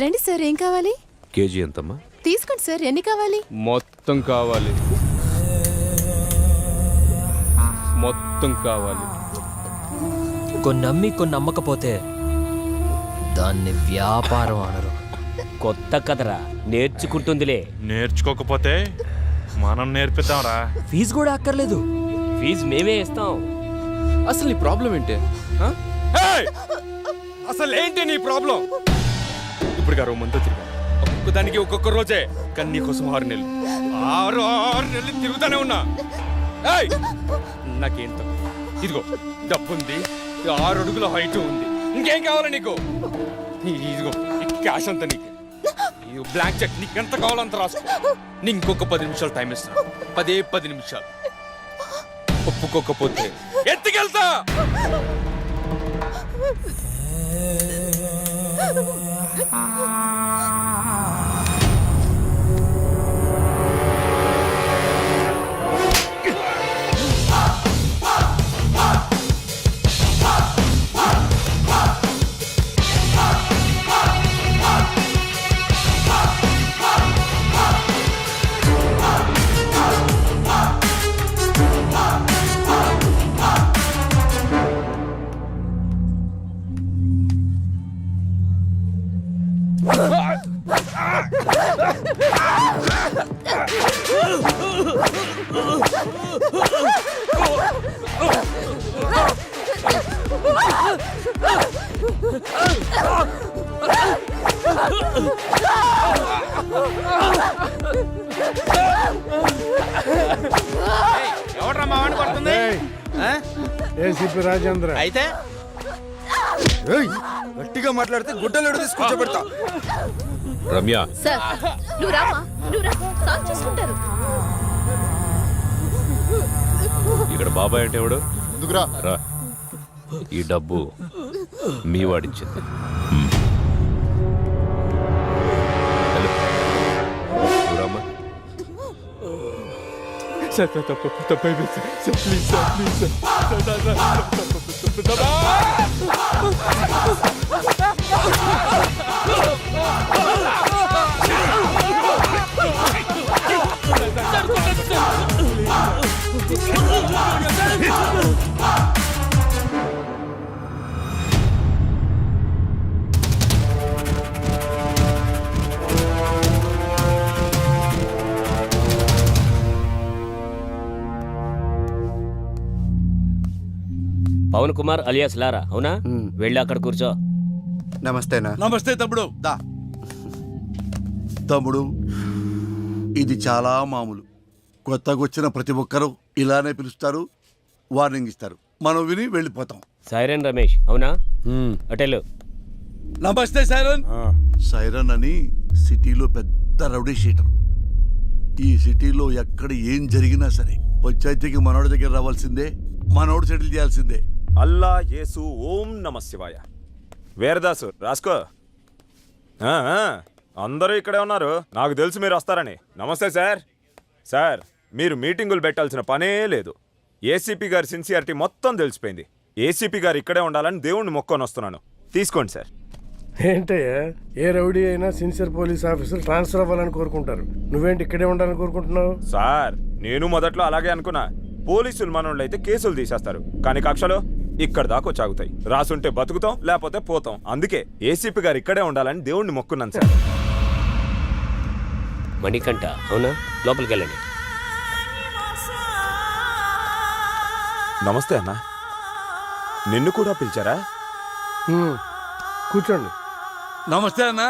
రండి సార్, ఏం కావాలి? కేజీ ఎంతమ్మా? తీసుకోండి సార్, ఎన్ని కావాలి? మొత్తం కావాలి, మొత్తం కావాలి. కొన్ని అమ్మి కొన్ని అమ్మకపోతే దాన్ని వ్యాపారం అనరు. కొత్త కదరా, నేర్చుకుంటుందిలే. నేర్చుకోకపోతే మనం నేర్పిద్దాంరా. ఫీజు కూడా అక్కర్లేదు. ఫీజు మేమే ఇస్తాం. అసలు నీ ప్రాబ్లం ఏంటి? అసలు ఏంటి నీ ప్రాబ్లం? ఇప్పుడు గారు మంతా తిరిగా ఒక్కొక్క దానికి ఒక్కొక్క రోజే, కానీ నీకోసం 6 నెలలు 6 నెలలు తిరుగుతానే ఉన్నా. నాకేం తక్కువ? ఇదిగో డబ్బుంది, 6 అడుగుల హైట్ ఉంది, ఇంకేం కావాలి నీకు? ఇదిగో క్యాష్ అంతా నీకు, బ్లాంక్ చెక్ నీకు ఎంత కావాలంత రాసుకో. నీ ఇంకొక 10 నిమిషాలు టైం ఇస్తాను. 10 నిమిషాలు. ఒప్పుకోకపోతే ఎత్తుకెళ్తా. ఎవడ్రా మా వాడిని పడుతుంది? ఏసీపీ రాజేంద్ర. అయితే గట్టిగా మాట్లాడితే గుడ్డలు తీసుకొచ్చి పెడతా. రమ్య, సార్ నువ్వు రామా, నువ్వు రా, సాల్వ్ చేసుకుంటారు. ఇక్కడ బాబాయ్ అంటే ఎవడు? ముందుకురా. రా. ఈ డబ్బు మీ వాడిచ్చింది. రామ్మా. పవన్ కుమార్ అలియాస్ లారా, అవునా? వెళ్ళి అక్కడ కూర్చో. నమస్తేనా. నమస్తే తమ్ముడు. దా తమ్ముడు, ఇది చాలా మామూలు. కొత్తగా వచ్చిన ప్రతి ఒక్కరూ ఇలానే పిలుస్తారు, వార్నింగ్ ఇస్తారు, మనం విని వెళ్ళిపోతాం. సైరన్ రమేష్, అవునా? అటెలు. నమస్తే సైరన్. సైరన్ అని సిటీలో పెద్ద రౌడీ షీటర్. ఈ సిటీలో ఎక్కడ ఏం జరిగినా సరే పంచాయతీకి మనోడి దగ్గర రావాల్సిందే, మనోడు సెటిల్ చేయాల్సిందే. అల్లా యేసు ఓం నమ శివాయ. వీరదాసు రాసుకో. అందరూ ఇక్కడే ఉన్నారు, నాకు తెలుసు మీరు వస్తారని. నమస్తే సార్. సార్, మీరు మీటింగులు పెట్టాల్సిన పనే లేదు. ఏసీపీ గారి సిన్సియారిటీ మొత్తం తెలిసిపోయింది. ఏసీపీ గారు ఇక్కడే ఉండాలని దేవుణ్ణి మొక్కొని వస్తున్నాను. తీసుకోండి సార్. ఏంటయ్యా, ఏ రౌడీ అయినా సిన్సియర్ పోలీస్ ఆఫీసర్ ట్రాన్స్ఫర్ అవ్వాలని కోరుకుంటారు. నువ్వేంటి ఇక్కడే ఉండాలని కోరుకుంటున్నావు? సార్, నేను మొదట్లో అలాగే అనుకున్నా. పోలీసులు మనోళ్ళు అయితే కేసులు తీసేస్తారు, కానీ కక్షలో ఇక్కడ దాకా చాగుతాయి. రాసుంటే బతుకుతాం, లేకపోతే పోతాం. అందుకే ఏసీపీ గారు ఇక్కడే ఉండాలని దేవుణ్ణి మొక్కున్నాను సార్. మణికంఠ, అవునా? లోపలికి వెళ్ళండి. నమస్తే అన్న. నిన్ను కూడా పిలిచారా? కూర్చోండి. నమస్తే అన్న.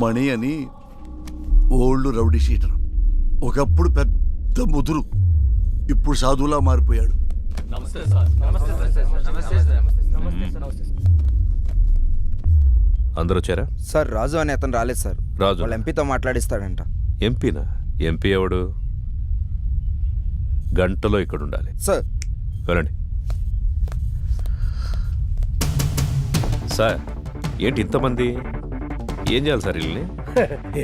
మణి అని ఓల్డ్ రౌడీ షీటర్. ఒకప్పుడు పెద్ద ముదురు, ఇప్పుడు సాధువులా మారిపోయాడు. అందరూ వచ్చారా? సార్, రాజు అని అతను రాలేదు సార్. రాజు వాళ్ళ ఎంపీతో మాట్లాడిస్తాడంట. ఎంపీనా? ఎంపీ ఎవడు? గంటలో ఇక్కడ ఉండాలి సార్. వెళ్ళండి. సార్, ఏంటి ఇంతమంది? ఏం చేయాలి సార్ వీళ్ళని?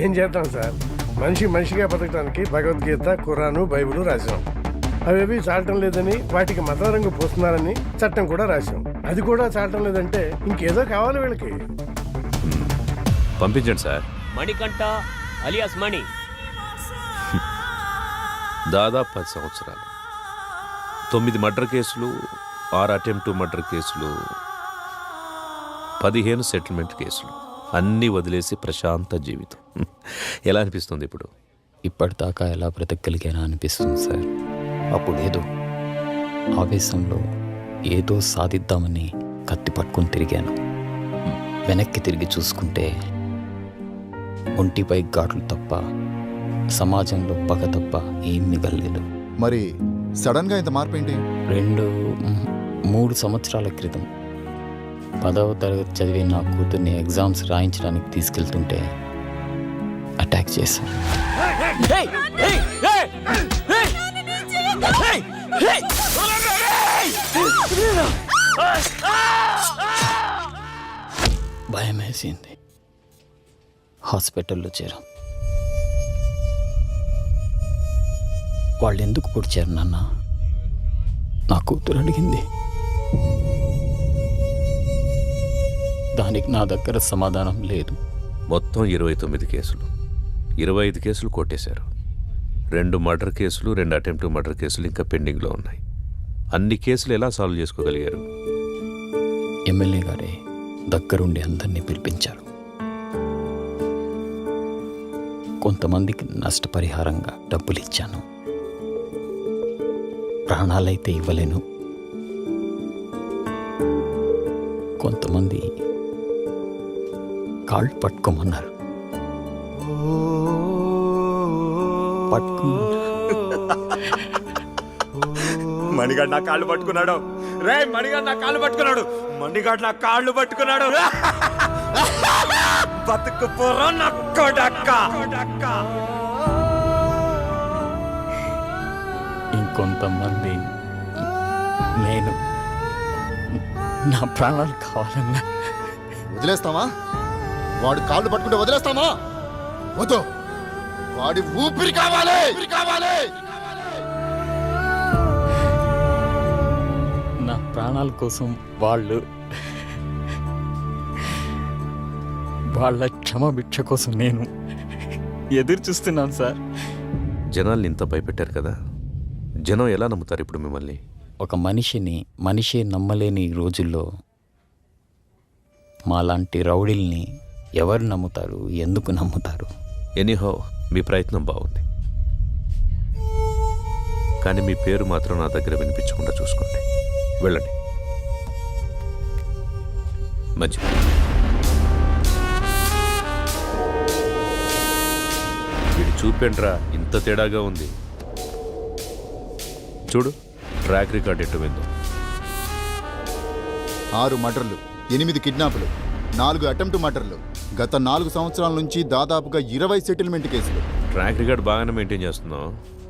ఏం చేద్దాం సార్, మనిషిగా బతకడానికి భగవద్గీత, ఖురాను, బైబిల్ రాశాం. అవేవి చాలటం లేదని వాటికి మత రంగు పోస్తున్నారని చట్టం కూడా రాశాం. అది కూడా చాటం లేదంటే ఇంకేదో కావాలి వీళ్ళకి. పంపించండి సార్. మణికంఠ అలియాస్ మణి. దాదాపు 10 సంవత్సరాలు, 9 మర్డర్ కేసులు, 6 అటెంప్ట్ మర్డర్ కేసులు, 15 సెటిల్మెంట్ కేసులు, అన్నీ వదిలేసి ప్రశాంత జీవితం. ఎలా అనిపిస్తుంది ఇప్పుడు? ఇప్పటిదాకా ఎలా బ్రతకగలిగానా అనిపిస్తుంది సార్. అప్పుడేదో ఆవేశంలో ఏదో సాధిద్దామని కత్తి పట్టుకుని తిరిగాను. వెనక్కి తిరిగి చూసుకుంటే ఒంటిపై ఘాట్లు తప్ప, సమాజంలో పగ తప్ప ఏం మిగలలేదు. మరి సడన్ గా ఇంత మార్పు ఏంటి? 3 సంవత్సరాల క్రితం 10వ తరగతి చదివే నా కూతుర్ని ఎగ్జామ్స్ రాయించడానికి తీసుకెళ్తుంటే అటాక్ చేశాను. భయం వేసింది. హాస్పిటల్లో చేరాం. వాళ్ళు ఎందుకు పొడిచారు నాన్న? నా కూతురు అడిగింది. దానికి నా దగ్గర సమాధానం లేదు. మొత్తం 29 కేసులు, 25 కేసులు కొట్టేశారు. 2 మర్డర్ కేసులు, 2 అటెంప్ట్ మర్డర్ కేసులు ఇంకా పెండింగ్లో ఉన్నాయి. అన్ని కేసులు ఎలా సాల్వ్ చేసుకోగలిగారు? ఎమ్మెల్యే గారే దగ్గరుండి అందరినీ పిలిపించారు. కొంతమందికి నష్టపరిహారంగా డబ్బులు ఇచ్చాను. ప్రాణాలైతే ఇవ్వలేను. కొంతమంది కాళ్ళు పట్టుకోమన్నారు. మణిగాడు నా కాళ్ళు పట్టుకున్నాడు. రే మణిగాడు నా కాళ్ళు పట్టుకున్నాడు. మణిగాడు నా కాళ్ళు పట్టుకున్నాడు. బతుకు పోరా నా కొడక్క. ఇంకొంతమంది నేను నా ప్రాణాలు కావాలన్నా వదిలేస్తామా? వాడు కాళ్ళు పట్టుకుంటే వదిలేస్తామా? వద్దు, వాడి ఊపిరి కావాలి. నా ప్రాణాల కోసం వాళ్ళ క్షమభిక్ష కోసం నేను ఎదురు చూస్తున్నాను సార్. జనాల్ని ఇంత భయపెట్టారు కదా, జనం ఎలా నమ్ముతారు ఇప్పుడు మిమ్మల్ని? ఒక మనిషే నమ్మలేని ఈ రోజుల్లో మాలాంటి రౌడీల్ని ఎవరు నమ్ముతారు? ఎందుకు నమ్ముతారు? ఎనీహో మీ ప్రయత్నం బాగుంది, కానీ మీ పేరు మాత్రం నా దగ్గర వినిపించకుండా చూసుకోండి. వెళ్ళండి. మంచిది. వీడు చూపెండ్రా, ఇంత తేడాగా ఉంది. చూడు ట్రాక్ రికార్డ్ ఎట్టు విందో. 6 మర్డర్లు, 8 కిడ్నాపులు, 4 అటెంప్ట్ మర్డర్లు, గత 4 సంవత్సరాల నుంచి దాదాపుగా 20 సెటిల్మెంట్ కేసులు. ట్రాక్ రికార్డ్ బాగానే మెయింటైన్ చేస్తున్నావు.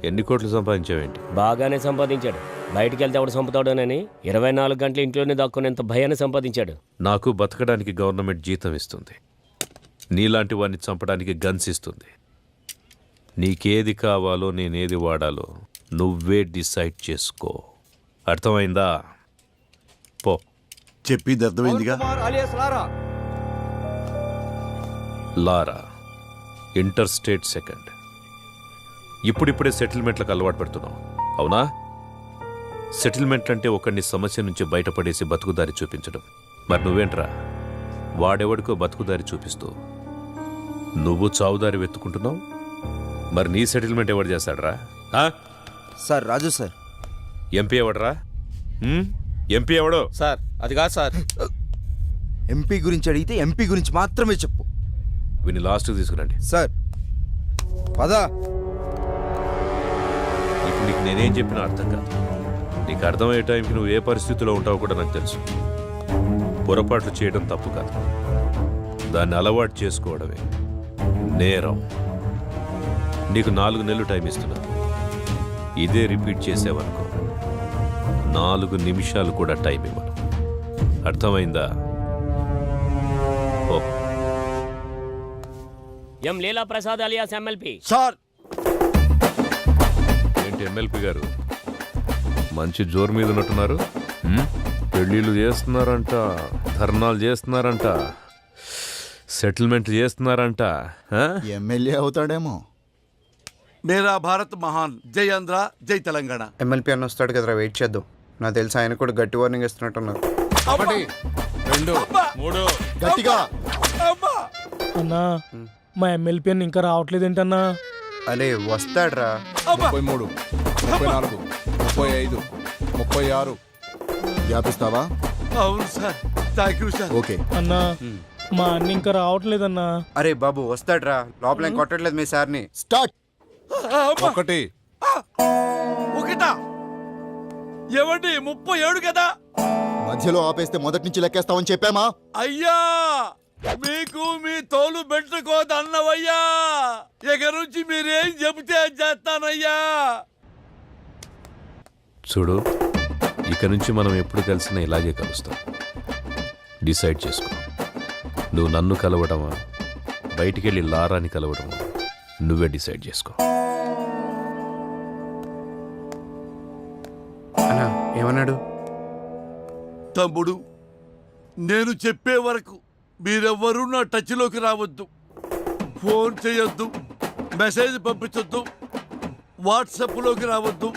ఎన్ని కోట్లు సంపాదించావేంటి? బాగానే సంపాదించాడు. బయటికి వెళ్తే ఎవడు చంపుతాడోనని 24 గంటలు ఇంట్లోనే దాక్కునేంత భయాన్ని సంపాదించాడు. నాకు బతకడానికి గవర్నమెంట్ జీతం ఇస్తుంది, నీలాంటి వాడిని చంపడానికి గన్స్ ఇస్తుంది. నీకేది కావాలో నేనేది వాడాలో నువ్వే డిసైడ్ చేసుకో. అర్థమైందా? పో. చెప్పింది అర్థమైందిగా. లారా ఇంటర్ స్టేట్ సెకండ్. ఇప్పుడిప్పుడే సెటిల్మెంట్లకు అలవాటు పెడుతున్నావు, అవునా? సెటిల్మెంట్ అంటే ఒకడిని సమస్య నుంచి బయటపడేసి బతుకుదారి చూపించడం. మరి నువ్వేంట్రా, వాడెవడికో బతుకుదారి చూపిస్తూ నువ్వు చావుదారి వెతుకుంటున్నావు. మరి నీ సెటిల్మెంట్ ఎవడు చేస్తాడరా? సార్ రాజు సార్. ఎంపీ ఎవడరా? ఎంపీ ఎవడో? సార్ అది కాదు సార్. ఎంపీ గురించి అడిగితే ఎంపీ గురించి మాత్రమే చెప్పు. వీని లాస్ట్కి తీసుకురండి. సార్ పదా. ఇప్పుడు నీకు నేనేం చెప్పినా అర్థం కాదు. నీకు అర్థమయ్యే టైంకి నువ్వు ఏ పరిస్థితిలో ఉంటావో కూడా నాకు తెలుసు. పొరపాట్లు చేయడం తప్పు కాదు, దాన్ని అలవాటు చేసుకోవడమే నేరం. నీకు 4 నెలలు టైం ఇస్తున్నా. ఇదే రిపీట్ చేసేవనుకో 4 నిమిషాలు కూడా టైం ఇవ్వను. అర్థమైందా? ఓ. ఎం లీలా ప్రసాద్ అలియాస్ ఎమ్మెల్పీ. సార్ ఏంటి ఎమ్మెల్పీ గారు మంచి జోరు మీద ఉన్నట్టున్నారు? పెళ్ళిళ్ళు చేస్తున్నారంట, ధర్నాలు చేస్తున్నారంట, సెటిల్మెంట్ చేస్తున్నారంట. ఆ? ఎమ్మెల్యే అవుతాడేమో. మేరా భారత్ మహాన్. జై ఆంధ్ర, జై తెలంగాణ. ఎమ్మెల్పీ అన్న వస్తాడు కదరా, వెయిట్ చేద్దాం. నాకు తెలిసి ఆయన కూడా గట్టి వార్నింగ్ ఇస్తున్నట్టున్నారు. ఒకటి, రెండు, మూడు. గట్టిగా అన్నా మా ఎమ్మెల్పీ అని ఇంకా రావట్లేదేంటన్నా? అరే వస్తాడ్రా. 33, 34, 35, 36. వ్యాపిస్తావా? అవును sir, thank you sir. Okay. అన్నా మా అన్న ఇంకా రావట్లేదన్నా. అరే బాబు వస్తాడ్రా, లోపల ఏం కొట్టట్లేదు మీ సార్ని. స్టార్ట్. ఒకటి. ఒకటా? ఏమండి 37 కదా? మధ్యలో ఆపేస్తే మొదటి నుంచి లెక్కేస్తామని చెప్పామా? అయ్యా మీకు మీ తోలు పెట్టుకోదన్నవయ్యా. ఇక నుంచి మీరేం చెబితే అది చేస్తానయ్యా. చూడు, ఇక నుంచి మనం ఎప్పుడు కలిసినా ఇలాగే కలుస్తాం. డిసైడ్ చేసుకో. నువ్వు నన్ను కలవడమా, బయటికెళ్ళి లారాని కలవడమా, నువ్వే డిసైడ్ చేసుకో. అన్నా ఏమన్నాడు? తమ్ముడు, నేను చెప్పే వరకు మీరెవ్వరూ నా టచ్లోకి రావద్దు. ఫోన్ చేయొద్దు, మెసేజ్ పంపించొద్దు, వాట్సాప్లోకి రావద్దు,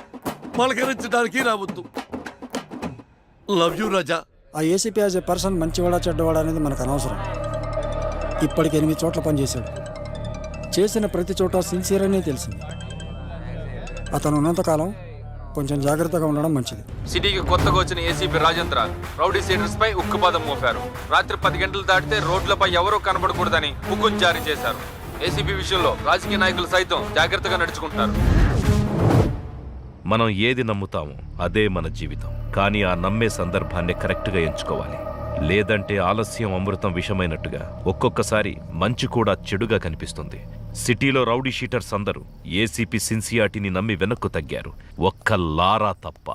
పలకరించడానికి రావద్దు. లవ్ యూ రాజా. ఆ ఏసీపీ యాజ్ ఏ పర్సన్ మంచివాడా చెడ్డవాడా అనేది మనకు అనవసరం. ఇప్పటికి 8 చోట్ల పనిచేశాడు. చేసిన ప్రతి చోట సిన్సియర్ అనే తెలిసింది. అతను ఉన్నంతకాలం కొంచెం జాగ్రత్తగా ఉండడం మంచిది. సిటీకి కొత్తగా వచ్చిన ఏసీపీ రాజేంద్ర రౌడీ సీడర్స్ పై ఉక్కుపాదం మోపారు. రాత్రి 10 గంటలు దాటితే రోడ్లపై ఎవరూ కనబడకూడదని హుకుం జారీ చేశారు. ఏసీపీ విషయంలో రాజకీయ నాయకులు సైతం జాగ్రత్తగా నడుచుకుంటారు. మనం ఏది నమ్ముతామో అదే మన జీవితం. కానీ ఆ నమ్మే సందర్భాన్ని కరెక్ట్గా ఎంచుకోవాలి. లేదంటే ఆలస్యం అమృతం విషమైనట్టుగా ఒక్కొక్కసారి మంచి కూడా చెడుగా కనిపిస్తుంది. సిటీలో రౌడీ షీటర్స్ అందరూ ఏసీపీ సిన్సియారిటీని నమ్మి వెనక్కు తగ్గారు. ఒక్క లారా తప్ప.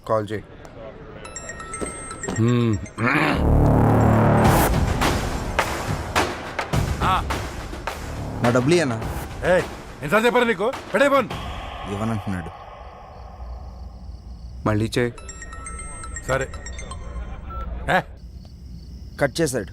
కాల్ చేయి. నా డబ్బులు అన్నా ఎంత చెప్పారు నీకు? పెడే ఫోన్. ఇవ్వనంటున్నాడు. మళ్ళీ చేయి. సరే. కట్ చేశాడు.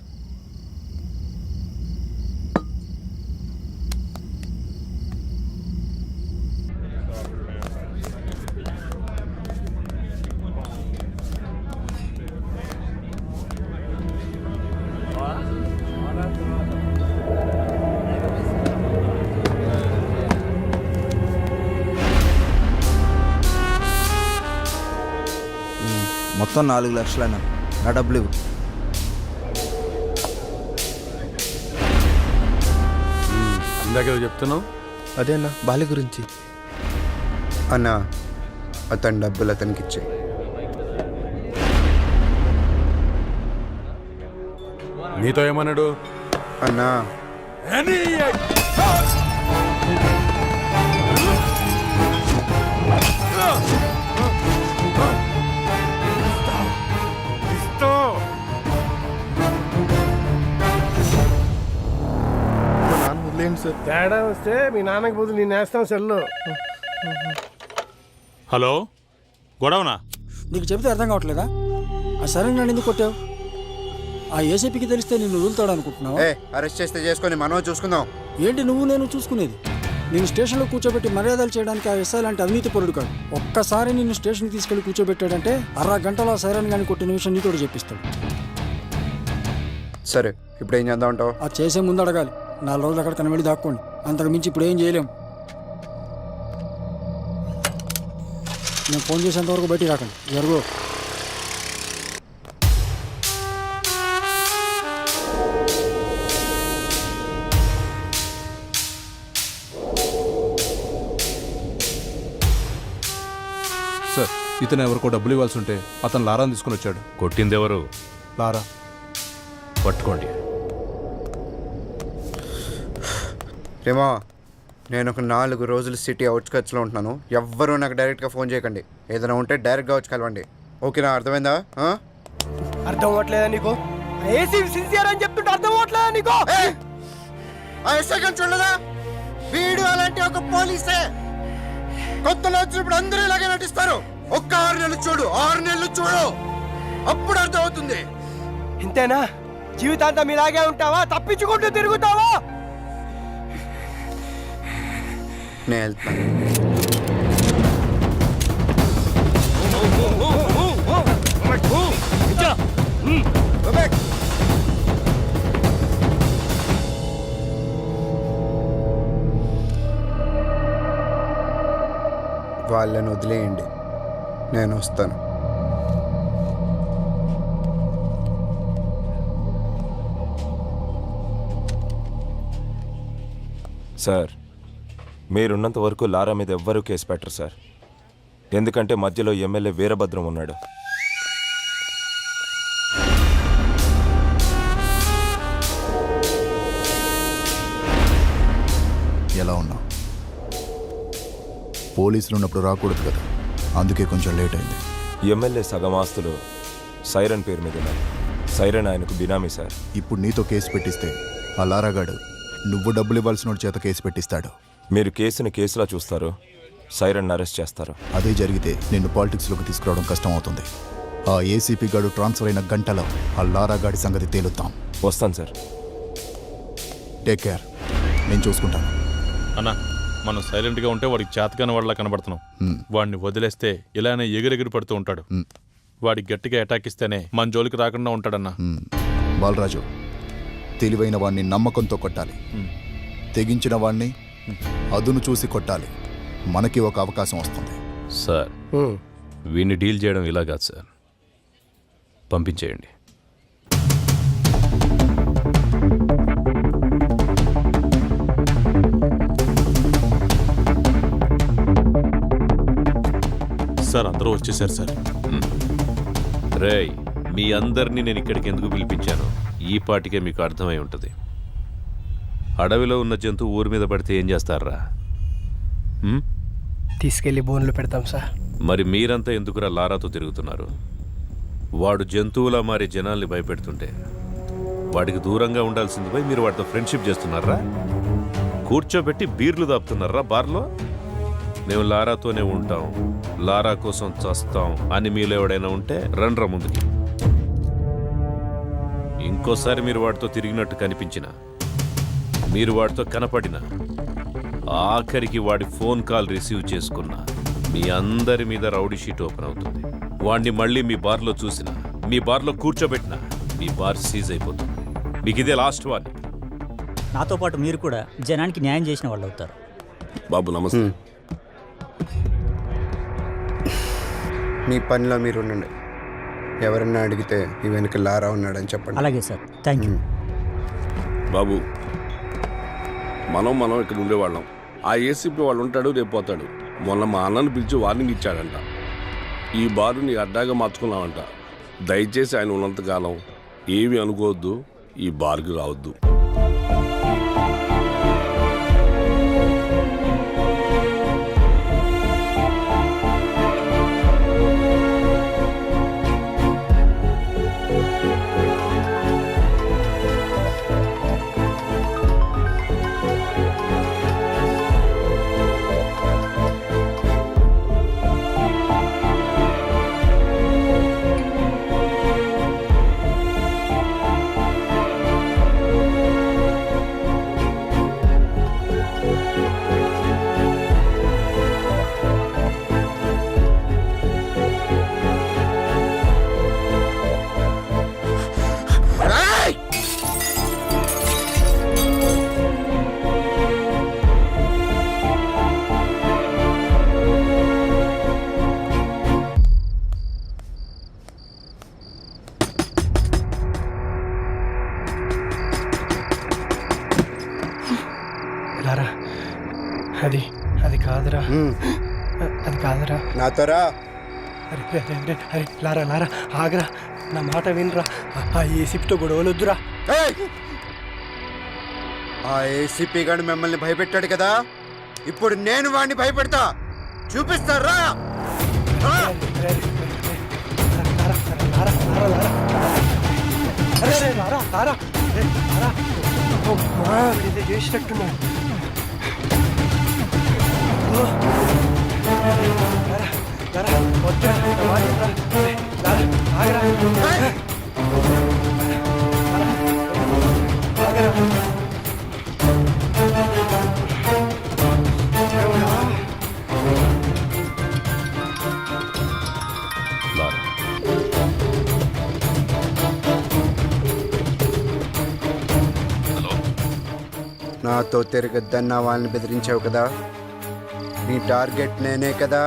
మొత్తం 4 లక్షలన్నా. నా డబ్బులు ఇవ్వు. ఇందాక చెప్తున్నావు. అదే అన్న బాలి గురించి. అన్నా అతని డబ్బులు అతనికి ఇచ్చే. నీతో ఏమన్నాడు? అన్నా తేడా వస్తే మీ నాన్నకి బదులు నేను వేస్తాం సెల్లో. హలో, గొడవనా? నీకు చెబితే అర్థం కావట్లేదా? ఆ సరే నన్ను ఎందుకు కొట్టావు? ఆ ఏసీపీకి తెలిస్తే నిన్ను వదులుతాడు అనుకుంటున్నావు? అరెస్ట్ చేస్తే చేసుకొని మనం చూసుకుందాం. ఏంటి నువ్వు నేను చూసుకునేది? నేను స్టేషన్లో కూర్చోబెట్టి మర్యాదలు చేయడానికి ఆ ఎస్ఐ లాంటి అవినీతి పరుడు కాదు. ఒక్కసారి నిన్ను స్టేషన్కి తీసుకెళ్లి కూర్చోబెట్టాడంటే 1/2 గంటలో సైరన్ గాని కొట్టిన విషయం నీతో చెప్పిస్తాడు. సరే, ఇప్పుడు ఏం చేద్దాం అంటావు? అది చేసే ముందు అడగాలి. 4 రోజులు అక్కడ కనబడి దాక్కోండి. అంతకు మించి ఇప్పుడు ఏం చేయలేం. నేను ఫోన్ చేసేంతవరకు బయటికి రాకండి. జరుగు. సార్, ఇతను ఎవరికో డబ్బులు ఇవ్వాల్సి ఉంటే అతను లారాని తీసుకుని వచ్చాడు. కొట్టిందెవరు? లారా. పట్టుకోండి. రేమా, నేను ఒక 4 రోజులు సిటీ అవుట్స్కట్స్లో ఉంటున్నాను. ఎవ్వరూ నాకు డైరెక్ట్గా ఫోన్ చేయకండి. ఏదైనా ఉంటే డైరెక్ట్గా వచ్చి కలవండి. ఓకేనా? అర్థమైందా? అర్థం అవ్వట్లేదా నీకు? సిన్సియర్ అని చెప్తుంటే అర్థం అవ్వట్లేదా నీకు? చూడలేదా? వీడు అలాంటి ఒక పోలీసే. కొత్తలో వచ్చినప్పుడు అందరూ ఇలాగే నటిస్తారు. ఒక్క 6 నెలలు చూడు, 6 నెలలు చూడు, అప్పుడు అర్థమవుతుంది. ఇంతేనా? జీవితాంతం ఇలాగే ఉంటావా? తప్పించుకుంటూ తిరుగుతావా? నేను వెళ్తాను. వాళ్ళని వదిలేయండి, నేను వస్తాను. సార్, మీరున్నంత వరకు లారా మీద ఎవ్వరూ కేసు పెట్టరు సార్. ఎందుకంటే మధ్యలో ఎమ్మెల్యే వీరభద్రం ఉన్నాడు. ఎలా ఉన్నావు? పోలీసులు ఉన్నప్పుడు రాకూడదు కదా, అందుకే కొంచెం లేట్ అయింది. ఎమ్మెల్యే సగం ఆస్తులు సైరన్ పేరు మీద ఉన్నాయి. సైరన్ ఆయనకు బినామీ సార్. ఇప్పుడు నీతో కేసు పెట్టిస్తే ఆ లారాగాడు నువ్వు డబ్బులు ఇవ్వాల్సిన చేత కేసు పెట్టిస్తాడు. మీరు కేసుని కేసులా చూస్తారు, సైరన్ అరెస్ట్ చేస్తారు. అదే జరిగితే నిన్ను పాలిటిక్స్లోకి తీసుకురావడం కష్టం అవుతుంది. ఆ ఏసీపీ గాడు ట్రాన్స్ఫర్ అయిన గంటలో ఆ లారాగాడి సంగతి తేలుతాం. వస్తాను సార్. టేక్ కేర్, నేను చూసుకుంటాను. అన్నా, మనం సైలెంట్గా ఉంటే వాడికి చేతకాని వాళ్ళ కనబడుతున్నాం. వాడిని వదిలేస్తే ఇలానే ఎగిరెగిరి పడుతూ ఉంటాడు. వాడికి గట్టిగా అటాక్ ఇస్తేనే మన జోలికి రాకుండా ఉంటాడన్నా. బాలరాజు, తెలివైన వాడిని నమ్మకంతో కొట్టాలి, తెగించిన వాడిని అదును చూసి కొట్టాలి. మనకి ఒక అవకాశం వస్తుంది. సార్, వీడిని డీల్ చేయడం ఇలా కాదు సార్, పంపించేయండి. సార్, అందరూ వచ్చేసారు సార్. రేయ్, మీ అందరినీ నేను ఇక్కడికి ఎందుకు పిలిపించాను ఈ పాటికే మీకు అర్థమై ఉంటుంది. అడవిలో ఉన్న జంతువు ఊరి మీద పడితే ఏం చేస్తారా? తీసుకెళ్లి బోన్లు పెడతాం సార్. మరి మీరంతా ఎందుకురా లారాతో తిరుగుతున్నారు? వాడు జంతువులా మారి జనాల్ని భయపెడుతుంటే వాడికి దూరంగా ఉండాల్సింది పోయి మీరు వాడితో ఫ్రెండ్షిప్ చేస్తున్నారా? కూర్చోబెట్టి బీర్లు దాపుతున్నారా బార్లో? మేము లారాతోనే ఉంటాం, లారా కోసం చస్తాం అని మీలో ఎవడైనా ఉంటే రండ్రా ముందుకి. ఇంకోసారి మీరు వాడితో తిరిగినట్టు కనిపించినా, మీరు వాడితో కనపడినా, ఆఖరికి వాడి ఫోన్ కాల్ రిసీవ్ చేసుకున్నా మీ అందరి మీద రౌడీ షీట్ ఓపెన్ అవుతుంది. వాడిని మళ్ళీ మీ బార్లో చూసినా, మీ బార్లో కూర్చోబెట్టినా మీ బార్ సీజ్ అయిపోతుంది. మీకు ఇదే లాస్ట్ వార్నింగ్. నాతో పాటు మీరు కూడా జనానికి న్యాయం చేసిన వాళ్ళు అవుతారు. బాబు నమస్తే. మీ పనిలో మీరు ఉండండి. ఎవరన్నా అడిగితే ఈ వెనుక లారా ఉన్నాడని చెప్పండి. అలాగే సార్, థ్యాంక్ యూ. బాబు, మనం ఇక్కడ ఉండేవాళ్ళం. ఆ ఏసీపీ వాళ్ళు ఉంటాడు, రేపు పోతాడు. మొన్న మా అన్నను పిలిచి వార్నింగ్ ఇచ్చాడంట. ఈ బారు నీ అడ్డాగా మార్చుకున్నావంట. దయచేసి ఆయన ఉన్నంతకాలం ఏమీ అనుకోవద్దు, ఈ బార్కి రావద్దు. లారా, అది కాదురా, అది కాదురా. నాతో రా. అరే లారా ఆగరా, నా మాట వినరా. ఆ ఏసీపీతో గొడవలొద్దురా. ఆ ఏసీపీ గారు మిమ్మల్ని భయపెట్టాడు కదా, ఇప్పుడు నేను వాడిని భయపెడతా. చూపిస్తారా? చేసినట్టున్నాడు. వద్దు లారా, నాతో తిరగద్దన్న వాళ్ళని బెదిరించావు కదా, నీ టార్గెట్ నేనే కదా,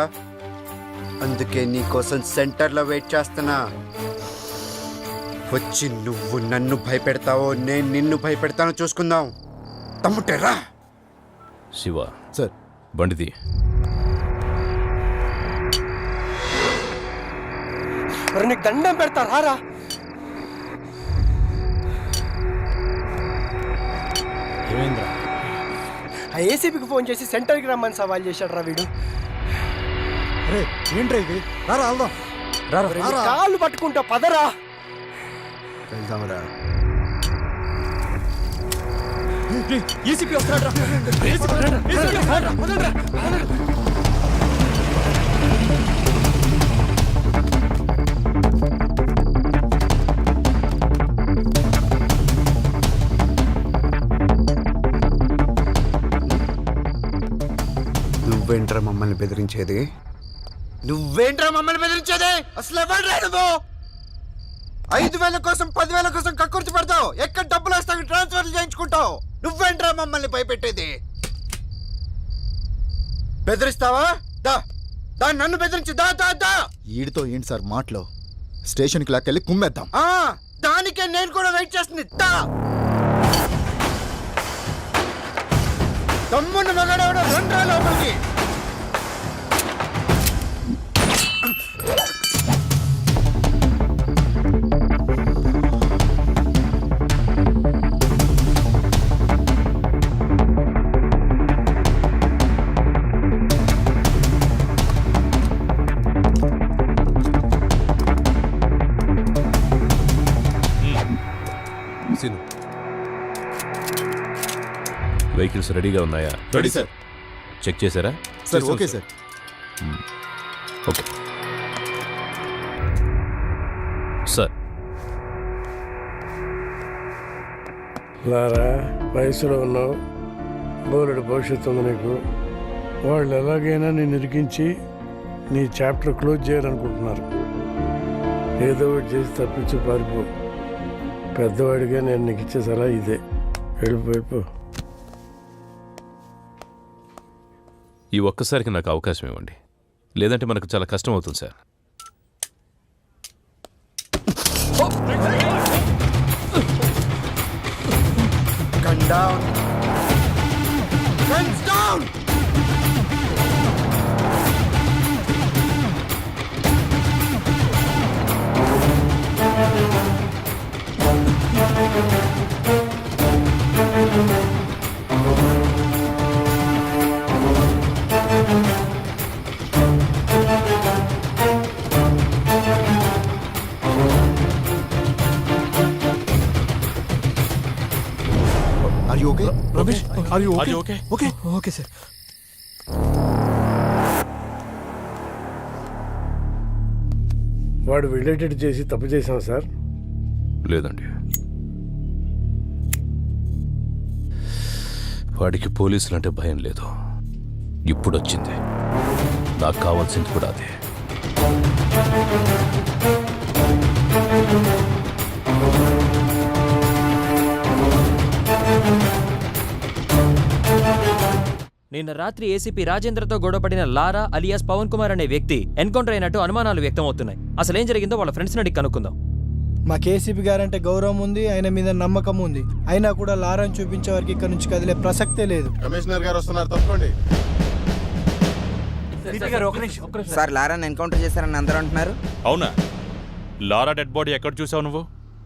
అందుకే నీ కోసం సెంటర్లో వెయిట్ చేస్తున్నా. వచ్చి నువ్వు నన్ను భయపెడతావో నేను నిన్ను భయపెడతానో చూసుకుందాం. తమ్ముటేరా. శివ సార్ బండిది. నీకు దండం పెడతారా రా. ఏమైందిరా? ఆ ఏసీపీకి ఫోన్ చేసి సెంటర్కి రమ్మని సవాల్ చేశాడు రా వీడు. ఏంట్రా ఇది? రారా వెళ్దాం. నీ కాళ్ళు పట్టుకుంటా పదరా. వెళ్దాంరా. ఏసీపీ వస్తాడు. నువ్వేంట్రా మమ్మల్ని బెదిరించేది? నువ్వేంట్రా మమ్మల్ని బెదిరించేది? అసలు ఎవరు నువ్వు? 5,000 కోసం 10,000 కోసం కక్కుర్తి పడతావు. ఎక్కడ డబ్బులు వస్తావు ట్రాన్స్ఫర్లు చేయించుకుంటావు. నువ్వేంట్రా మమ్మల్ని భయపెట్టేది? బెదిరిస్తావా? దా దా నన్ను బెదిరించి దా దా దా. ఈడితో ఏంటి సార్ మాటలో? స్టేషన్కి లాక్కెళ్ళి కుమ్మేద్దాం. దానికే నేను కూడా వెయిట్ చేస్తుంది. దా తమ్మున్న మగాడవడ రండ్రా లోపలికి. సీను వెహికల్స్ రెడీగా ఉన్నాయా? Ready sir. చెక్ చేశారా? Sir okay sir. Okay sir. Lara, వయసులో ఉన్నావు, బోలెడు భవిష్యత్తు ఉంది నీకు. వాళ్ళు ఎలాగైనా నేను ఇరికించి నీ చాప్టర్ క్లోజ్ చేయాలనుకుంటున్నారు. ఏదో ఒకటి చేసి తప్పించి పారిపో. పెద్దవాడిగా నేను నీకు ఇచ్చే సలహా ఇదే. వెళ్ళిపోయిపో. ఈ ఒక్కసారికి నాకు అవకాశం ఇవ్వండి, లేదంటే మనకు చాలా కష్టం అవుతుంది sir. Gun down. Guns down. Are you okay? Ramesh, are you okay? okay? Okay. Okay, sir. వాడు రిలేటెడ్ చేసి తప్పు చేశాం సార్. లేదండి, వాడికి పోలీసులు అంటే భయం లేదు. ఇప్పుడు వచ్చింది, నాకు కావాల్సింది కూడా అదే. నిన్న రాత్రి ఏసీపీ రాజేంద్రతో గొడవపడిన లారా అలియాస్ పవన్ కుమార్ అనే వ్యక్తి ఎన్కౌంటర్ అయినట్టు అనుమానాలు వ్యక్తమవుతున్నాయి. అసలేం జరిగిందో వాళ్ళ ఫ్రెండ్స్ అడిగి కనుక్కుందాం. మా కేసీపీ గారంటే గౌరవం ఉంది, ఆయన మీద నమ్మకం ఉంది. అయినా కూడా లారాను చూపించే వారికి ఇక్కడ నుంచి కదిలే ప్రసక్తే లేదు. కమిషనర్ గారు వస్తున్నారు, తప్పండి. సార్, లారాను ఎన్కౌంటర్ చేశారని అందరూ అంటున్నారు. అవునా? లారా డెడ్ బాడీ ఎక్కడ చూసావు నువ్వు?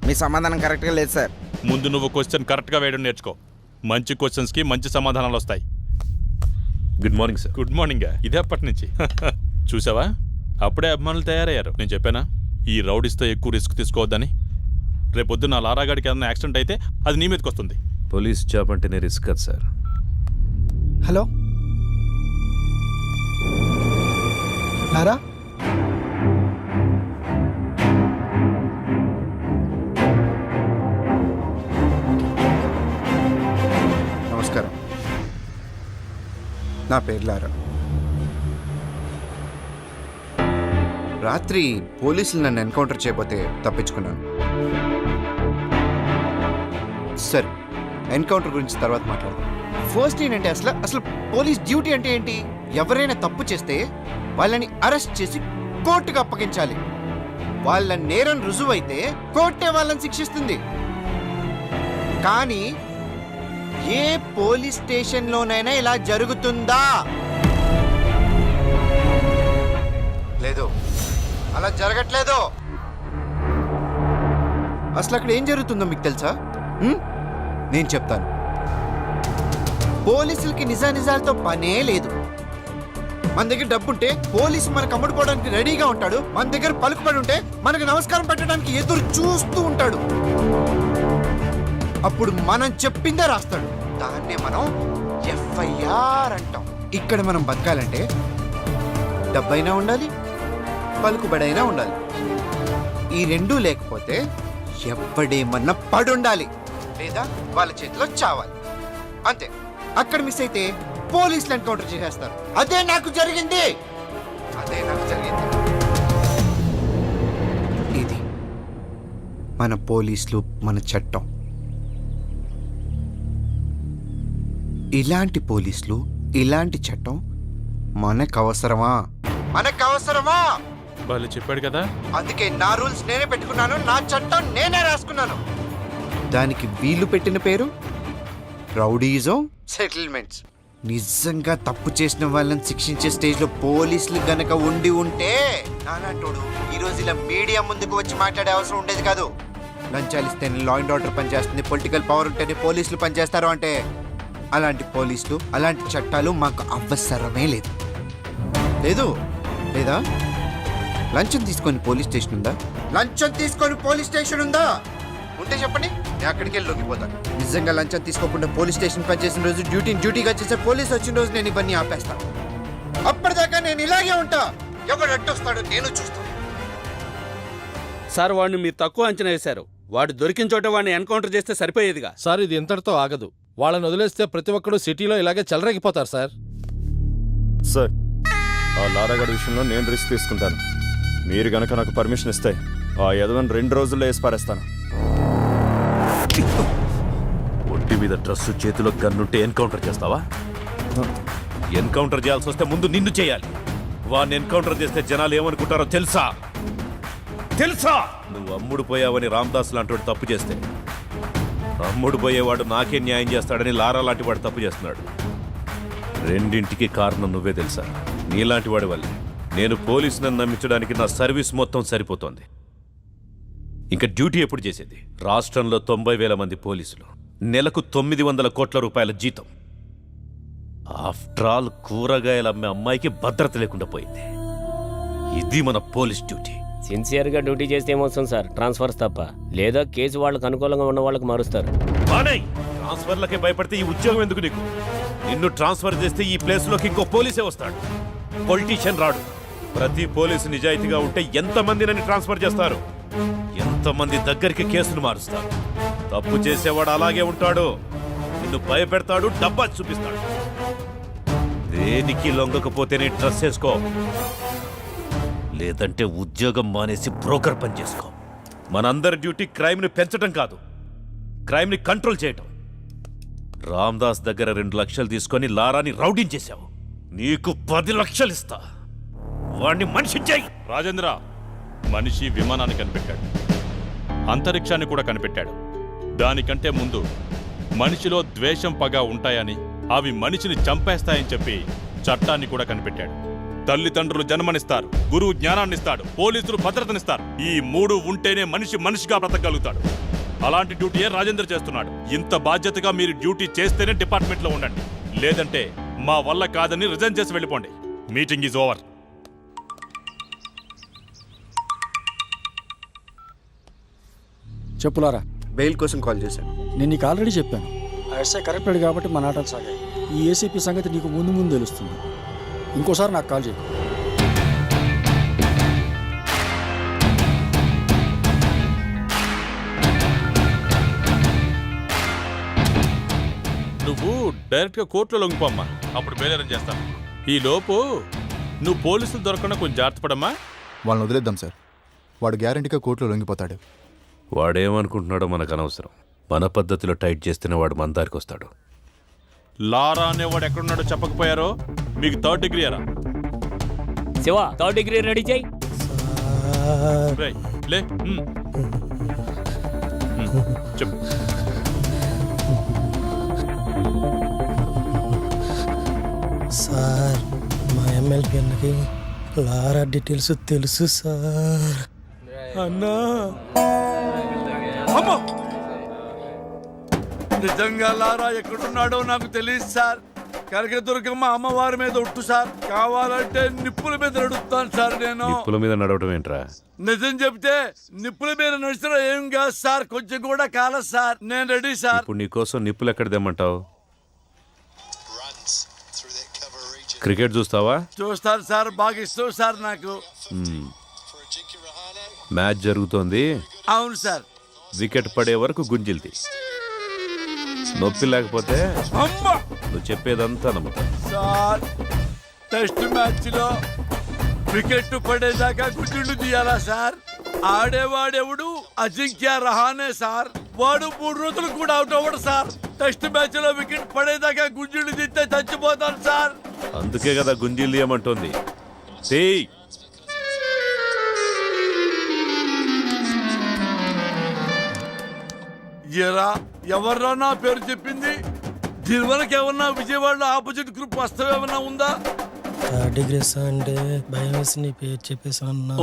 మీ సమాధానం కరెక్ట్గా లేదు సార్. ముందు నువ్వు క్వశ్చన్ కరెక్ట్గా వేయడం నేర్చుకో. మంచి క్వశ్చన్స్కి మంచి సమాధానాలు వస్తాయి. Good morning sir. Good morning. ఇదే అప్పటి నుంచి చూసావా, అప్పుడే అభిమానులు తయారయ్యారు. నేను చెప్పానా ఈ రౌడీస్తో ఎక్కువ రిస్క్ తీసుకోవద్దని? రేపొద్దు నా లారాగాడికి ఏదైనా యాక్సిడెంట్ అయితే అది నీ మీదకి వస్తుంది. పోలీస్ జాబ్ అంటేనే రిస్క్ కదా సార్. హలో లారా, నా పేరు లారా. రాత్రి పోలీసులు నన్ను ఎన్కౌంటర్ చేయబోతే తప్పించుకున్నాను. సరే, ఎన్కౌంటర్ గురించి తర్వాత మాట్లాడదాం. ఫస్ట్ ఏంటంటే అసలు పోలీస్ డ్యూటీ అంటే ఏంటి? ఎవరైనా తప్పు చేస్తే వాళ్ళని అరెస్ట్ చేసి కోర్టుకు అప్పగించాలి. వాళ్ళ నేరం రుజువైతే కోర్టే వాళ్ళని శిక్షిస్తుంది. కానీ ఏ పోలీస్ స్టేషన్లోనైనా ఇలా జరుగుతుందా? లేదు, అలా జరగట్లేదు. అసలు అక్కడ ఏం జరుగుతుందో మీకు తెలుసా? నేను చెప్తాను. పోలీసులకి నిజానిజాలతో పనే లేదు. మన దగ్గర డబ్బుంటే పోలీసు మనకు అమ్ముడుకోవడానికి రెడీగా ఉంటాడు. మన దగ్గర పలుకుబడి ఉంటే మనకు నమస్కారం పెట్టడానికి ఎదురు చూస్తూ ఉంటాడు. అప్పుడు మనం చెప్పిందే రాస్తాడు. దాన్నే మనం ఎఫ్ఐఆర్ అంటాం. ఇక్కడ మనం బతకాలంటే డబ్బైనా ఉండాలి, పలుకుబడైనా ఉండాలి. ఈ రెండూ లేకపోతే ఎవ్వడేమన్నా పడుండాలి, లేదా వాళ్ళ చేతిలో చావాలి. అంతే. అక్కడ మిస్ అయితే పోలీసులు ఎన్కౌంటర్ చేసేస్తారు. అదే నాకు జరిగింది. ఇది మన పోలీసులు, మన చట్టం. ఇలాంటి పోలీసులు, ఇలాంటి చట్టం మనకు అవసరమా? వాళ్ళు చెప్పాడు కదా, అందుకే నా రూల్స్ నేనే పెట్టుకున్నాను, నా చట్టం నేనే రాసుకున్నాను. దానికి వీళ్ళు పెట్టిన పేరు రౌడీజం సెటిల్మెంట్స్. నిజంగా తప్పు చేసిన వాళ్ళని శిక్షించే స్టేజ్ లో పోలీసులు గనక ఉండి ఉంటే నానంటోడు ఈ రోజు ఇలా మీడియా ముందుకు వచ్చి మాట్లాడే అవసరం ఉండేది కాదు. లంచాలు ఇస్తేనే లా అండ్ ఆర్డర్ పనిచేస్తుంది, పొలిటికల్ పవర్ ఉంటేనే పోలీసులు పనిచేస్తారు అంటే అలాంటి పోలీసులు, అలాంటి చట్టాలు మాకు అవసరమే లేదు. లేదా? లంచం తీసుకొని పోలీస్ స్టేషన్ ఉందా? ఉంటే చెప్పండి, నేను అక్కడికి వెళ్ళి లొంగిపోతాను. నిజంగా లంచం తీసుకోకుండా పోలీస్ స్టేషన్ పనిచేసిన రోజు డ్యూటీగా చేసే పోలీస్ వచ్చిన రోజు నేను ఇవన్నీ ఆపేస్తాను. అప్పటిదాకా నేను ఇలాగే ఉంటా. ఎవరు అడ్డొస్తాడో నేను చూస్తాను. సార్ వాడిని మీరు తక్కువ అంచనా వేశారు. వాడు దొరికిన చోట వాడిని ఎన్కౌంటర్ చేస్తే సరిపోయేదిగా. సార్ ఇది ఇంతటితో ఆగదు. వాళ్ళని వదిలేస్తే ప్రతి ఒక్కడు సిటీలో ఇలాగే చెలరేగిపోతారు సార్. సార్, ఆ లారాగడ్ విషయంలో నేను రిస్క్ తీసుకుంటాను. మీరు గనక నాకు పర్మిషన్ ఇస్తే ఆ యదవని 2 రోజుల్లో వేసి పారేస్తాను. ఒంటి మీద డ్రెస్సు, చేతిలో గన్నుంటే ఎన్కౌంటర్ చేస్తావా? ఎన్కౌంటర్ చేయాల్సి వస్తే ముందు నిన్ను చేయాలి. వాడిని ఎన్కౌంటర్ చేస్తే జనాలు ఏమనుకుంటారో తెలుసా? నువ్వు అమ్ముడు పోయావని రామదాస్ లాంటి తప్పు చేస్తే అమ్ముడు పోయేవాడు నాకే న్యాయం చేస్తాడని లారా లాంటి వాడు తప్పు చేస్తున్నాడు. రెండింటికి కారణం నువ్వే తెలుసా? నీలాంటి వాడి వల్లే నేను పోలీసులను నమ్మించడానికి నా సర్వీస్ మొత్తం సరిపోతోంది. ఇంకా డ్యూటీ ఎప్పుడు చేసేది? రాష్ట్రంలో 90,000 మంది పోలీసులు, నెలకు 900 కోట్ల రూపాయల జీతం. ఆఫ్టర్ ఆల్ కూరగాయలు అమ్మే అమ్మాయికి భద్రత లేకుండా పోయింది. ఇది మన పోలీస్ డ్యూటీ. సిన్సియర్గా డ్యూటీ చేస్తే ఏమొస్తుంది సార్? ట్రాన్స్ఫర్స్ తప్ప. లేదా కేసు వాళ్ళకు అనుకూలంగా ఉన్న వాళ్ళకి మారుస్తారు. ట్రాన్స్ఫర్లకే భయపడితే ఈ ఉద్యోగం ఎందుకు నీకు? నిన్ను ట్రాన్స్ఫర్ చేస్తే ఈ ప్లేస్లోకి ఇంకో పోలీసే వస్తాడు, పొలిటీషియన్ రాడు. ప్రతి పోలీసు నిజాయితీగా ఉంటే ఎంతమంది నన్ను ట్రాన్స్ఫర్ చేస్తారు, ఎంతమంది దగ్గరికి కేసులు మారుస్తారు. తప్పు చేసేవాడు అలాగే ఉంటాడు, నిన్ను భయపెడతాడు, డబ్బా చూపిస్తాడు. దేనికి లొంగకపోతేనే డ్రెస్ చేసుకో, లేదంటే ఉద్యోగం మానేసి బ్రోకర్ పని చేసుకో. మనందరి డ్యూటీ క్రైమ్ని పెంచడం కాదు, క్రైమ్ని కంట్రోల్ చేయటం. రామ్దాస్ దగ్గర 2 లక్షలు తీసుకొని లారాని రౌడీని చేశావు. నీకు 10 లక్షలు ఇస్తా, వాడిని మనిషి చెయ్యి. రాజేంద్ర మనిషి విమానాన్ని కనిపెట్టాడు, అంతరిక్షాన్ని కూడా కనిపెట్టాడు. దానికంటే ముందు మనిషిలో ద్వేషం, పగ ఉంటాయని, అవి మనిషిని చంపేస్తాయని చెప్పి చట్టాన్ని కూడా కనిపెట్టాడు. తల్లిదండ్రులు జన్మనిస్తారు, గురువు జ్ఞానాన్నిస్తాడు, పోలీసులు భద్రతనిస్తారు. ఈ 3 ఉంటేనే మనిషి మనిషిగా బ్రతకగలుగుతాడు. అలాంటి డ్యూటీయే రాజేంద్ర చేస్తున్నాడు. ఇంత బాధ్యతగా మీరు డ్యూటీ చేస్తేనే డిపార్ట్మెంట్లో ఉండండి, లేదంటే మా వల్ల కాదని రిజైన్ చేసి వెళ్ళిపోండి. Meeting is over. చెప్పులారా. బెయిల్ కోసం కాల్ చేశాను. నేను నీకు ఆల్రెడీ చెప్పాను, ఆ ఎస్ఐ కరెక్టెడ్ కాబట్టి మన ఆటలు సాగాయి. ఈ ఏసీపీ సంగతి నీకు ముందు తెలుస్తుంది. ఇంకోసారి నాకు కాల్ చేయి. నువ్వు డైరెక్ట్గా కోర్టులో లొంగిపోమ్మా. అప్పుడు బేరేరం చేస్తాను. ఈ లోపు నువ్వు పోలీసులు దొరకకుండా కొంచెం జాగ్రత్త పడమ్మా. వాళ్ళని వదిలేద్దాం సార్. వాడు గ్యారంటీగా కోర్టులో లొంగిపోతాడు. వాడేమనుకుంటున్నాడో మనకు అనవసరం. మన పద్ధతిలో టైట్ చేస్తేనే వాడు మన దారికి వస్తాడు. లారా అనేవాడు ఎక్కడున్నాడో చెప్పకపోయారో మీకు 3rd డిగ్రీ అరా. శివ 3rd డిగ్రీ రెడీ చేయి. రేయ్, లే. చెప్పు. సార్ మా ఎమ్మెల్యే గారికి లారా డీటెయిల్స్ తెలుసు సార్. అన్నా అమ్మో! నిజంగా లారా ఎక్కడున్నాడో నాకు తెలియదు సార్. కనకదుర్గమ్మ అమ్మవారి మీద ఒట్టు సార్. కావాలంటే నిప్పుల మీద నడుస్తాను సార్. నేను నిప్పుల మీద నడవటం ఏంట్రా? నిజం చెప్తే నిప్పుల మీద నడిచినా ఏం కాదు సార్. కొంచెం కూడా కాలేదు సార్. నేను రెడీ సార్. ఇప్పుడు నీకోసం నిప్పులు ఎక్కడ తెమ్మంటావు? క్రికెట్ చూస్తావా? చూస్తాను సార్. బాగా ఇష్టం సార్ నాకు. మ్యాచ్ జరుగుతోంది. అవును సార్. వికెట్ పడే వరకు గుంజిల్ది. నొప్పి లేకపోతే అమ్మా! నువ్వు చెప్పేదంతా నమ్ముతా. సార్ టెస్ట్ మ్యాచ్ లో వికెట్ పడేదాకా గుడ్డు తీయాలా సార్? ఆడేవాడెవడు? అజింక్య రహానే సార్. వాడు 3 రోజులు కూడా అవుట్ అవ్వడు సార్. టెస్ట్ మ్యాచ్ లో వికెట్ పడేదాకా గుంజుడు తీస్తే చచ్చిపోతాను సార్. అందుకే కదా గుంజీలు తీయమంటోంది. ఎరా ఎవర్రా నా పేరు చెప్పింది? దీని వరకు ఏమన్నా విజయవాడలో ఆపోజిట్ గ్రూప్ వస్తావేమన్నా ఉందా? 3rd డిగ్రీ అంటే భయం వేసి నీ పేరు చెప్పేసాను.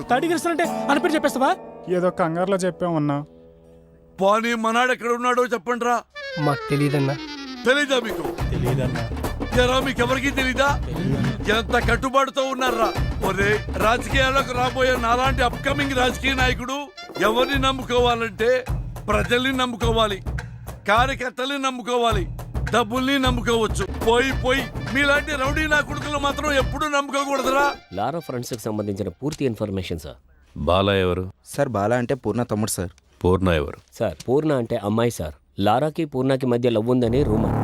థర్డ్ డిగ్రీ అంటే అని పేరు చెప్పేస్తావా? ఏదో కంగారులో చెప్పామన్నా. పోనీ మనాడు ఎక్కడ ఉన్నాడో చెప్పండి రా. మాకు తెలియదన్నా. తెలీదా మీకు? తెలియదన్నా. ఎరా మీకెవరికి తెలీదా? ఎంత కట్టుబాటుతో ఉన్నారా? ఒరే, రాజకీయాలకు రాబోయే నాలాంటి అప్కమింగ్ రాజకీయ నాయకుడు ఎవరిని నమ్ముకోవాలంటే ప్రజల్ని నమ్ముకోవాలి, కార్యకర్తల్ని నమ్ముకోవాలి, డబ్బుల్ని నమ్ముకోవచ్చు. పోయి మీలాంటి రౌడీ నా కొడుకులు మాత్రం ఎప్పుడూ నమ్ముకోకూడదురా. లారా ఫ్రెండ్స్ కి సంబంధించిన పూర్తి ఇన్ఫర్మేషన్ సార్. బాలా ఎవరు? సార్ బాలా అంటే పూర్ణ తమ్ముడు సార్. పూర్ణ ఎవరు? సార్ పూర్ణ అంటే అమ్మాయి సార్. లారాకి పూర్ణకి మధ్య లవ్ ఉందని రూమర్.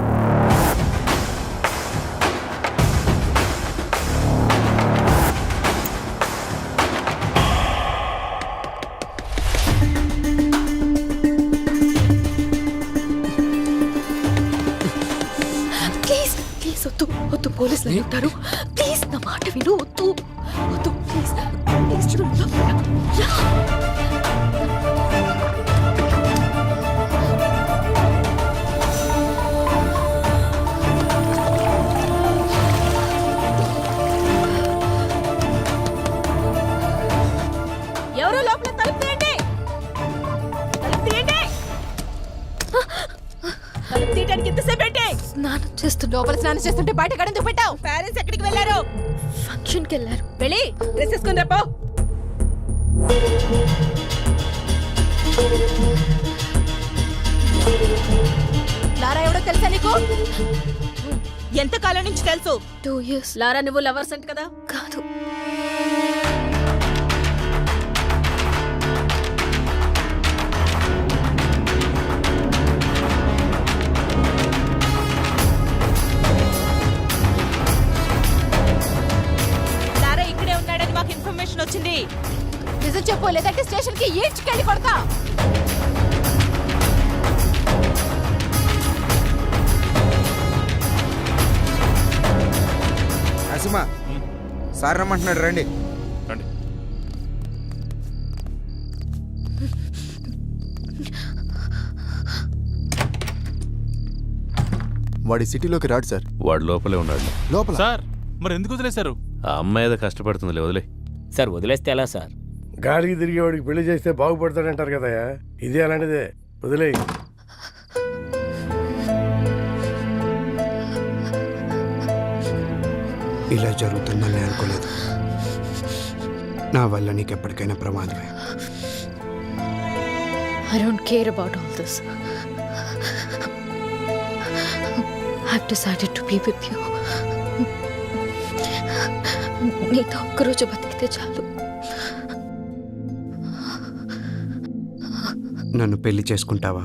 వద్దు, పోలీసులు ఉంటారు. ప్లీజ్ నా మాట విను. వద్దు ప్లీజ్ చూడు. ఎవరో లోపల తలుపు తీయండి. తలుపు తీయడానికి ఎంతసేపు ఏంటి? స్నానం చేస్తుంటే బయట గడెందుకు పెట్టావు? పేరెంట్స్ ఎక్కడికి వెళ్ళారు? ఫంక్షన్కి వెళ్ళారు. వెళ్ళి డ్రెస్ వేసుకుని రేపో. లారా ఎవడో తెలుసా నీకు? ఎంతకాలం నుంచి తెలుసు? 2 years. లారా నువ్వు లవర్స్ అంట కదా? కాదు. వచ్చింది. నిజం చెప్పు, లేదంటే స్టేషన్ కి ఈడ్చుకెళ్ళి కొడతా. అసిమా సార్ రమ్మంటున్నాడు, రండి. వాడి సిటీలోకి రాడు సార్. వాడు లోపలే ఉన్నాడు. లోపల సార్ మరి ఎందుకు వదిలేశారు? ఆ అమ్మాయి ఏదో కష్టపడుతుందిలే, వదిలే. సార్ వదిలేస్తే ఎలా సార్? గాలికి తిరిగేవాడికి పెళ్లి చేస్తే బాగుపడతాడంటారు కదా. ఇది అలాంటిదే, వదిలే. ఇలా జరుగుతుందని అనుకోలేదు. నా వల్ల నీకు ఎప్పటికైనా ప్రమాదమే. I don't care about all this. I've decided to be with you. నీతో ఒక్కరోజు బతికితే చాలు. నన్ను పెళ్లి చేసుకుంటావా?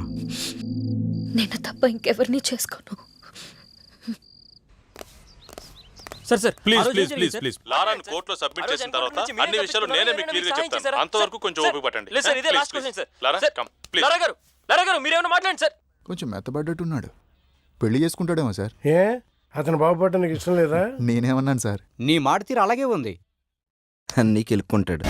నేను తప్ప ఇంకెవరిని చేసుకోను. సార్ సార్ ప్లీజ్ ఆ రోజు ఏం ప్లీజ్ జరిగింది ప్లీజ్ సార్? ప్లీజ్ లారాను కోర్టులో సబ్మిట్ చేసిన తర్వాత అన్ని విషయాలు నేనే మీకు క్లియర్ చెప్తాను. అంతవరకు కొంచెం ఓపిక పట్టండి. లేదు సార్, ఇదే last question sir. Lara sir, come please. Lara గారు మీరేమైనా మాట్లాడండి సార్. కొంచెం మెత్తబడ్డట్టున్నాడు. పెళ్లి చేసుకుంటాడేమో సార్. ఏ అతను బాగుపడటం నీకు ఇష్టం లేదా? నేనేమన్నాను సార్? నీ మాట తీరు అలాగే ఉంది. అన్నీ కెలుక్కుంటాడు.